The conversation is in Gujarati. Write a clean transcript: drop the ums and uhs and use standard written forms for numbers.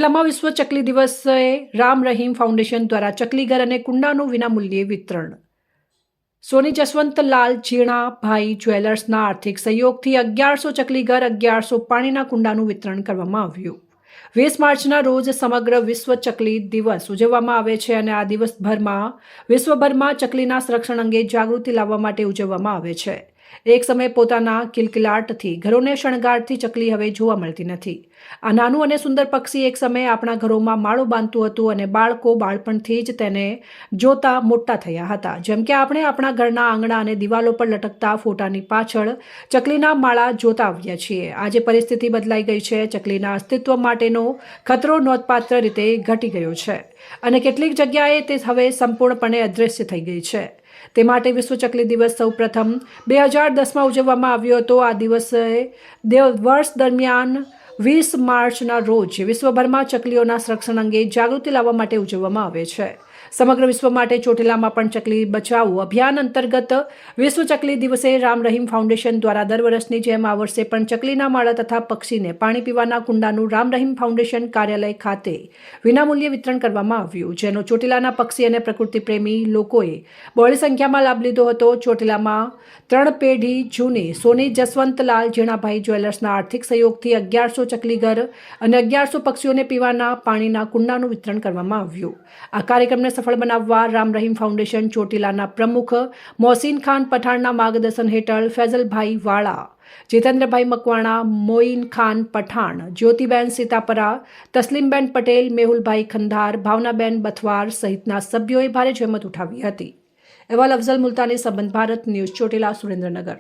ચોટીલામાં વિશ્વ ચકલી દિવસે રામ રહીમ ફાઉન્ડેશન દ્વારા ચકલી ઘર અને કુંડાનું વિનામૂલ્યે વિતરણ. સોની જસવંતલાલ ઝીણાભાઈ જ્વેલર્સના આર્થિક સહયોગથી 1100 ચકલી ઘર, 1100 પાણીના કુંડાનું વિતરણ કરવામાં આવ્યું. 20 માર્ચના રોજ સમગ્ર વિશ્વ ચકલી દિવસ ઉજવવામાં આવે છે અને આ દિવસભરમાં વિશ્વભરમાં ચકલીના સંરક્ષણ અંગે જાગૃતિ લાવવા માટે ઉજવવામાં આવે છે. એક સમયે પોતાના કિલકિલાટથી ઘરોને શણગારતી ચકલી હવે જોવા મળતી નથી. આ નાનું અને સુંદર પક્ષી એક સમયે આપણા ઘરોમાં માળો બાંધતું હતું અને બાળકો બાળપણથી જ તેને જોતા મોટા થયા હતા. જેમ કે આપણે આપણા ઘરના આંગણા અને દિવાલો પર લટકતા ફોટાની પાછળ ચકલીના માળા જોતા આવ્યા છીએ. આજે પરિસ્થિતિ બદલાઈ ગઈ છે. ચકલીના અસ્તિત્વ માટેનો ખતરો નોંધપાત્ર રીતે ઘટી ગયો છે અને કેટલીક જગ્યાએ તે હવે સંપૂર્ણપણે અદૃશ્ય થઈ ગઈ છે. તે માટે વિશ્વ ચકલી દિવસ સૌ પ્રથમ 2010માં ઉજવવામાં આવ્યો હતો. આ દિવસે વર્ષ દરમિયાન 20 માર્ચના રોજ વિશ્વભરમાં ચકલીઓના સંરક્ષણ અંગે જાગૃતિ લાવવા માટે ઉજવવામાં આવે છે. સમગ્ર વિશ્વ માટે ચોટીલામાં પણ ચકલી બચાવો અભિયાન અંતર્ગત વિશ્વ ચકલી દિવસે રામ રહીમ ફાઉન્ડેશન દ્વારા દર વર્ષની જેમ આ વર્ષે પણ ચકલીના માળા તથા પક્ષીને પાણી પીવાના કુંડાનું રામ રહીમ ફાઉન્ડેશન કાર્યાલય ખાતે વિનામૂલ્યે વિતરણ કરવામાં આવ્યું, જેનો ચોટીલાના પક્ષી અને પ્રકૃતિ પ્રેમી લોકોએ બહોળી સંખ્યામાં લાભ લીધો હતો. ચોટીલામાં 3 પેઢી જૂની સોની જસવંતલાલ ઝીણાભાઈ જ્વેલર્સના આર્થિક સહયોગથી 1100 ચકલી ઘર અને 1100 પક્ષીઓને પીવાના પાણીના કુંડાનું વિતરણ કરવામાં આવ્યું. આ કાર્યક્રમને સફળ બનાવવા રામ રહીમ ફાઉન્ડેશન ચોટીલાના પ્રમુખ મોહસીન ખાન પઠાણના માર્ગદર્શન હેઠળ ફૈઝલભાઈ વાળા, જીતેન્દ્રભાઈ મકવાણા, મોઈન ખાન પઠાણ, જ્યોતિબેન સીતાપરા, તસ્લીમબેન પટેલ, મેહુલભાઈ ખંધાર, ભાવનાબેન બથવાર સહિતના સભ્યોએ ભારે જહેમત ઉઠાવી હતી. અહેવાલ અફઝલ મુલતાની, સંબંધ ભારત ન્યૂઝ, ચોટીલા, સુરેન્દ્રનગર.